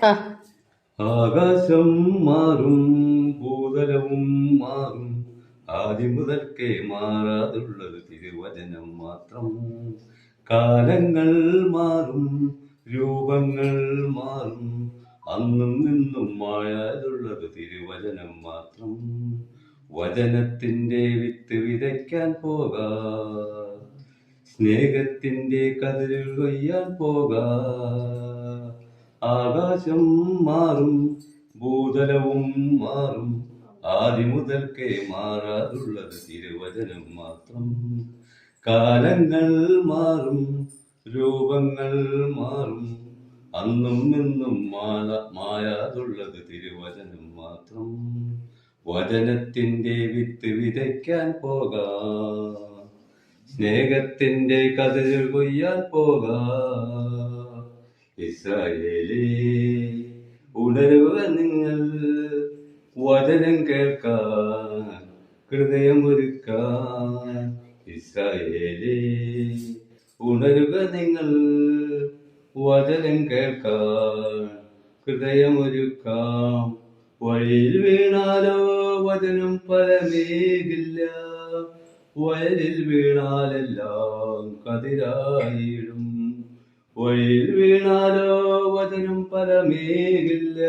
ആ ആകാശം മാറും, ഭൂതലവും മാറും, ആദ്യം മുതൽക്കേ മാറാതുള്ളത് തിരുവചനം മാത്രം. കാലങ്ങൾ മാറും, രൂപങ്ങൾ മാറും, അന്നും നിന്നും മായാതുള്ളത് തിരുവചനം മാത്രം. വചനത്തിന്റെ വിത്ത് വിതയ്ക്കാൻ പോകാ, സ്നേഹത്തിന്റെ കതിരുകൾ കൊയ്യാൻ പോകാ. ആകാശം മാറും, ഭൂതലവും മാറും, ആദ്യം മുതൽക്കേ മാറാതുള്ളത് തിരുവചനം മാത്രം. കാലങ്ങൾ മാറും, രൂപങ്ങൾ മാറും, അന്നും നിന്നും മായാതുള്ളത് തിരുവചനം മാത്രം. വചനത്തിന്റെ വിത്ത് വിതയ്ക്കാൻ പോകാ, സ്നേഹത്തിന്റെ കതിരുകൾ കൊയ്യാൻ പോകാ. ഇസ്രായേലേ, ഉണരുക നിങ്ങൾ, വചനം കേൾക്കാൻ ഹൃദയമൊരുക്കാൻ. ഇസ്രായേലേ, ഉണരുക നിങ്ങൾ, വചനം കേൾക്കാൻ ഹൃദയമൊരുക്കാം. വഴിയിൽ വീണാലോ വചനം ഫലമേകില്ല, വയലിൽ വീണാലെല്ലാം കതിരായിടും. വഴിയിൽ വീണാലോ വചനം ഫലമേകില്ല,